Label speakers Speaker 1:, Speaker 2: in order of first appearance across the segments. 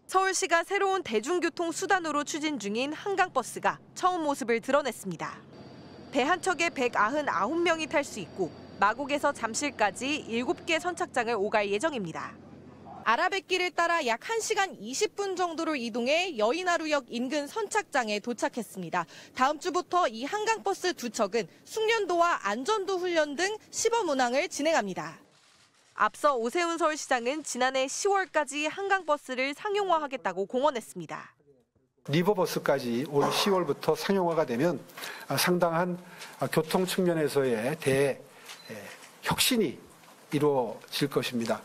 Speaker 1: 서울시가 새로운 대중교통 수단으로 추진 중인 한강버스가 처음 모습을 드러냈습니다. 배 한 척에 199명이 탈 수 있고 마곡에서 잠실까지 7개 선착장을 오갈 예정입니다. 아라뱃길을 따라 약 1시간 20분 정도를 이동해 여의나루역 인근 선착장에 도착했습니다. 다음 주부터 이 한강버스 2척은 숙련도와 안전도 훈련 등 시범 운항을 진행합니다. 앞서 오세훈 서울시장은 지난해 10월까지 한강버스를 상용화하겠다고 공언했습니다.
Speaker 2: 리버버스까지 올 10월부터 상용화가 되면 상당한 교통 측면에서의 대혁신이 이루어질 것입니다.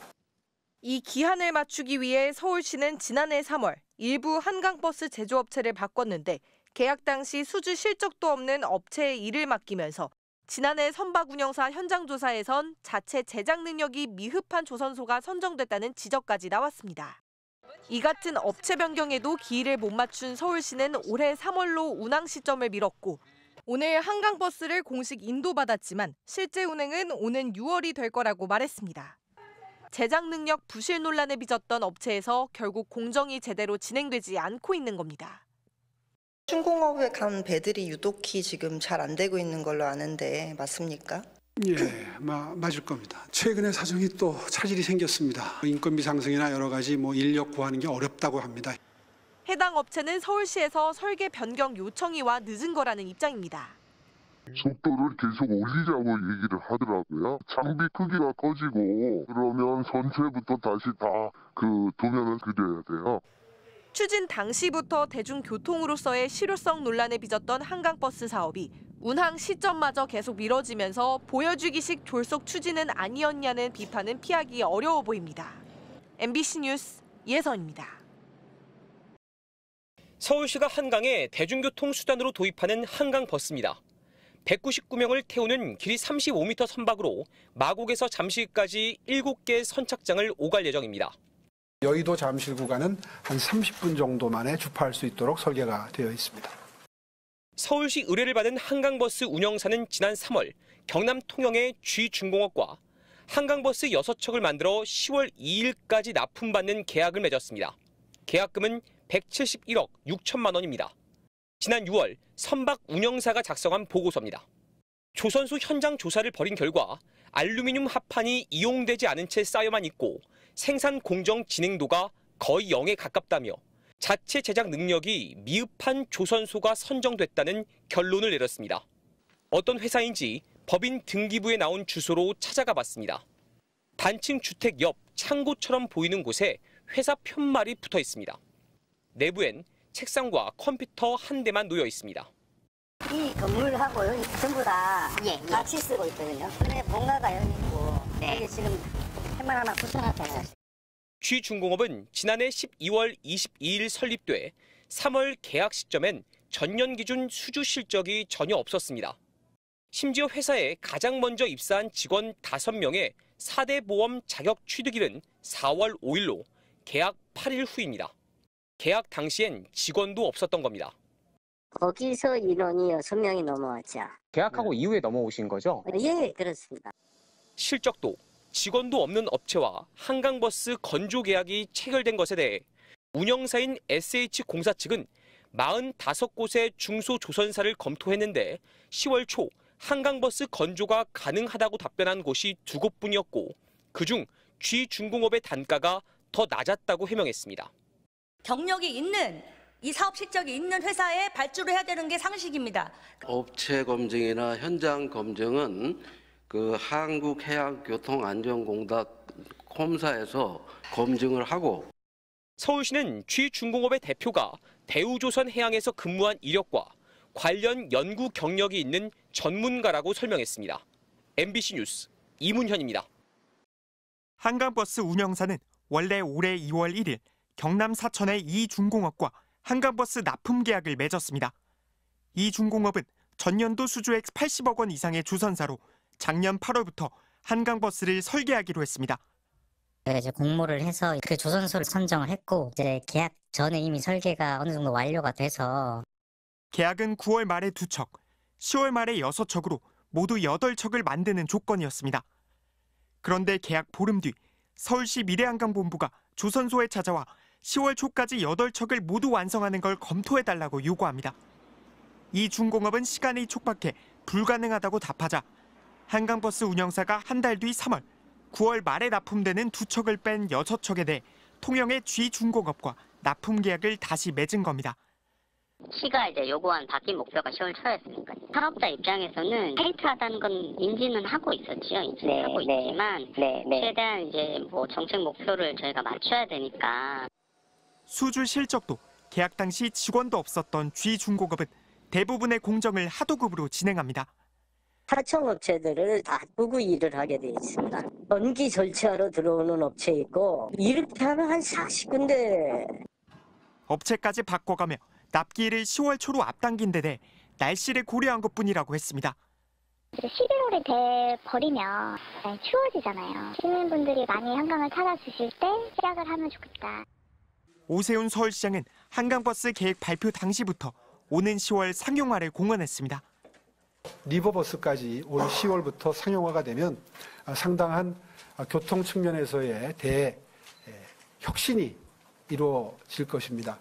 Speaker 1: 이 기한을 맞추기 위해 서울시는 지난해 3월 일부 한강버스 제조업체를 바꿨는데 계약 당시 수주 실적도 없는 업체에 일을 맡기면서 지난해 선박 운영사 현장 조사에선 자체 제작 능력이 미흡한 조선소가 선정됐다는 지적까지 나왔습니다. 이 같은 업체 변경에도 기일을 못 맞춘 서울시는 올해 3월로 운항 시점을 미뤘고 오늘 한강버스를 공식 인도받았지만 실제 운행은 오는 6월이 될 거라고 말했습니다. 제작 능력 부실 논란에 빚었던 업체에서 결국 공정이 제대로 진행되지 않고 있는 겁니다.
Speaker 3: 중공업에 간 배들이 유독히 지금 잘 안 되고 있는 걸로 아는데 맞습니까?
Speaker 4: 예, 맞을 겁니다. 최근에 사정이 또 차질이 생겼습니다. 인건비 상승이나 여러 가지 인력 구하는 게 어렵다고 합니다.
Speaker 1: 해당 업체는 서울시에서 설계 변경 요청이 와 늦은 거라는 입장입니다.
Speaker 5: 속도를 계속 올리자고 얘기를 하더라고요. 장비 크기가 커지고 그러면 전체부터 다시 다 도면을 그려야 돼요.
Speaker 1: 추진 당시부터 대중교통으로서의 실효성 논란에 빚었던 한강버스 사업이 운항 시점마저 계속 미뤄지면서 보여주기식 졸속 추진은 아니었냐는 비판은 피하기 어려워 보입니다. MBC 뉴스 이혜선입니다.
Speaker 6: 서울시가 한강에 대중교통 수단으로 도입하는 한강버스입니다. 199명을 태우는 길이 35m 선박으로 마곡에서 잠실까지 7개 선착장을 오갈 예정입니다.
Speaker 2: 여의도 잠실 구간은 한 30분 정도 만에 주파할 수 있도록 설계가 되어 있습니다.
Speaker 6: 서울시 의뢰를 받은 한강버스 운영사는 지난 3월 경남 통영의 G중공업과 한강버스 6척을 만들어 10월 2일까지 납품받는 계약을 맺었습니다. 계약금은 171억 6천만 원입니다. 지난 6월 선박 운영사가 작성한 보고서입니다. 조선소 현장 조사를 벌인 결과 알루미늄 합판이 이용되지 않은 채 쌓여만 있고 생산 공정 진행도가 거의 0에 가깝다며 자체 제작 능력이 미흡한 조선소가 선정됐다는 결론을 내렸습니다. 어떤 회사인지 법인 등기부에 나온 주소로 찾아가 봤습니다. 단층 주택 옆 창고처럼 보이는 곳에 회사 편말이 붙어 있습니다. 내부엔 책상과 컴퓨터 한 대만 놓여 있습니다.
Speaker 7: 이 건물하고 여기 전부 다 같이 쓰고 있거든요. 그래 뭔가가 여기 있고 여기 지금 해만 하나 붙여놨잖아요.
Speaker 6: G중공업은 지난해 12월 22일 설립돼 3월 계약 시점엔 전년 기준 수주 실적이 전혀 없었습니다. 심지어 회사에 가장 먼저 입사한 직원 5명의 4대 보험 자격 취득일은 4월 5일로 계약 8일 후입니다. 계약 당시엔 직원도 없었던 겁니다.
Speaker 7: 거기서 인원이 6명이 넘어왔죠.
Speaker 8: 계약하고 이후에 넘어오신 거죠?
Speaker 7: 예, 그렇습니다.
Speaker 6: 실적도 직원도 없는 업체와 한강버스 건조 계약이 체결된 것에 대해 운영사인 SH공사 측은 45곳의 중소조선사를 검토했는데 10월 초 한강버스 건조가 가능하다고 답변한 곳이 2곳뿐이었고 그중 G중공업의 단가가 더 낮았다고 해명했습니다.
Speaker 9: 경력이 있는 이 사업 실적이 있는 회사에 발주를 해야 되는 게 상식입니다.
Speaker 10: 업체 검증이나 현장 검증은 한국해양교통안전공단 콤사에서 검증을 하고
Speaker 6: 서울시는 G중공업의 대표가 대우조선해양에서 근무한 이력과 관련 연구 경력이 있는 전문가라고 설명했습니다. MBC 뉴스 이문현입니다.
Speaker 11: 한강버스 운영사는 원래 올해 2월 1일 경남 사천의 이중공업과 한강버스 납품 계약을 맺었습니다. 이중공업은 전년도 수주액 80억 원 이상의 주선사로 작년 8월부터 한강버스를 설계하기로 했습니다.
Speaker 12: 이제 공모를 해서 그 조선소를 선정을 했고 이제 계약 전에 이미 설계가 어느 정도 완료가 돼서
Speaker 11: 계약은 9월 말에 2척, 10월 말에 6척으로 모두 8척을 만드는 조건이었습니다. 그런데 계약 보름 뒤 서울시 미래한강본부가 조선소에 찾아와 10월 초까지 8척을 모두 완성하는 걸 검토해달라고 요구합니다. 이 중공업은 시간이 촉박해 불가능하다고 답하자 한강버스 운영사가 한 달 뒤 3월, 9월 말에 납품되는 2척을 뺀 6척에 대해 통영의 G중공업과 납품 계약을 다시 맺은 겁니다.
Speaker 7: 시가 이제 요구한 바뀐 목표가 10월 초였으니까요. 사업자 입장에서는 타이트하다는 건 인지는 하고 있었죠. 하고 있지만 최대한 이제 뭐 정책 목표를 저희가 맞춰야 되니까.
Speaker 11: 수주 실적도 계약 당시 직원도 없었던 G중공업은 대부분의 공정을 하도급으로 진행합니다.
Speaker 13: 하청업체들을 다 두고 일을 하게 돼 있습니다. 전기 절차로 들어오는 업체 있고 이렇게 하면 한 40군데.
Speaker 11: 업체까지 바꿔가며 납기일을 10월 초로 앞당긴 데 대해 날씨를 고려한 것뿐이라고 했습니다.
Speaker 14: 11월에 돼 버리면 추워지잖아요. 시민분들이 많이 한강을 찾아주실 때 시작을 하면 좋겠다.
Speaker 11: 오세훈 서울시장은 한강버스 계획 발표 당시부터 오는 10월 상용화를 공언했습니다.
Speaker 2: 리버버스까지 올 10월부터 상용화가 되면 상당한 교통 측면에서의 대혁신이 이루어질 것입니다.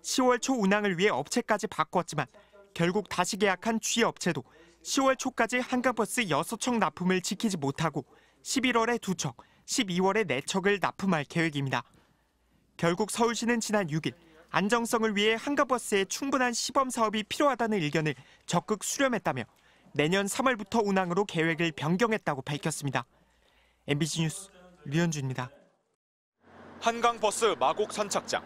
Speaker 11: 10월 초 운항을 위해 업체까지 바꿨지만 결국 다시 계약한 G업체도 10월 초까지 한강버스 6척 납품을 지키지 못하고 11월에 2척, 12월에 4척을 납품할 계획입니다. 결국 서울시는 지난 6일 안정성을 위해 한강버스에 충분한 시범 사업이 필요하다는 의견을 적극 수렴했다며 내년 3월부터 운항으로 계획을 변경했다고 밝혔습니다. MBC 뉴스 류현주입니다.
Speaker 15: 한강버스 마곡 선착장.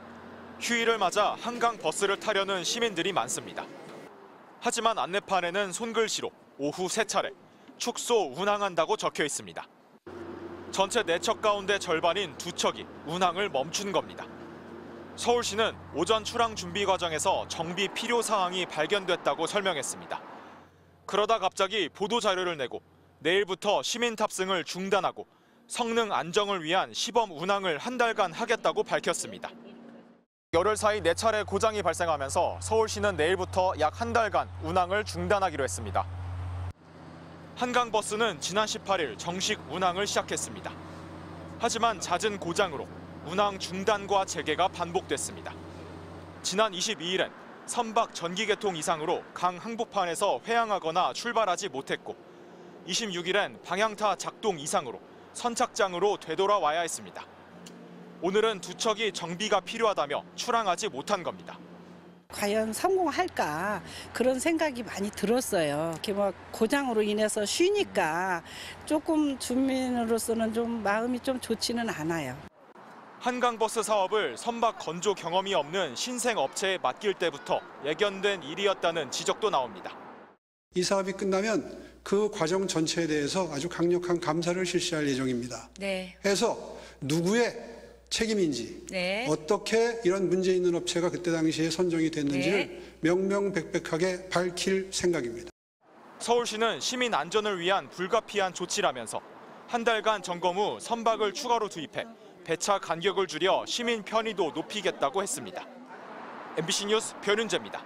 Speaker 15: 휴일을 맞아 한강버스를 타려는 시민들이 많습니다. 하지만 안내판에는 손글씨로 오후 3차례 축소 운항한다고 적혀 있습니다. 전체 4척 가운데 절반인 2척이 운항을 멈춘 겁니다. 서울시는 오전 출항 준비 과정에서 정비 필요 사항이 발견됐다고 설명했습니다. 그러다 갑자기 보도 자료를 내고 내일부터 시민 탑승을 중단하고 성능 안정을 위한 시범 운항을 한 달간 하겠다고 밝혔습니다. 열흘 사이 4차례 고장이 발생하면서 서울시는 내일부터 약 한 달간 운항을 중단하기로 했습니다. 한강버스는 지난 18일 정식 운항을 시작했습니다. 하지만 잦은 고장으로 운항 중단과 재개가 반복됐습니다. 지난 22일엔 선박 전기 개통 이상으로 강 항복판에서 회항하거나 출발하지 못했고 26일엔 방향타 작동 이상으로 선착장으로 되돌아와야 했습니다. 오늘은 2척이 정비가 필요하다며 출항하지 못한 겁니다.
Speaker 16: 과연 성공할까 그런 생각이 많이 들었어요. 이렇게 뭐 고장으로 인해서 쉬니까 조금 주민으로서는 좀 마음이 좀 좋지는 않아요.
Speaker 15: 한강버스 사업을 선박 건조 경험이 없는 신생 업체에 맡길 때부터 예견된 일이었다는 지적도 나옵니다.
Speaker 4: 이 사업이 끝나면 그 과정 전체에 대해서 아주 강력한 감사를 실시할 예정입니다.
Speaker 9: 네.
Speaker 4: 해서 누구의 책임인지
Speaker 9: 네.
Speaker 4: 어떻게 이런 문제 있는 업체가 그때 당시에 선정이 됐는지를
Speaker 9: 네.
Speaker 4: 명명백백하게 밝힐 생각입니다.
Speaker 15: 서울시는 시민 안전을 위한 불가피한 조치라면서 한 달간 점검 후 선박을 추가로 투입해 배차 간격을 줄여 시민 편의도 높이겠다고 했습니다. MBC 뉴스 변윤재입니다.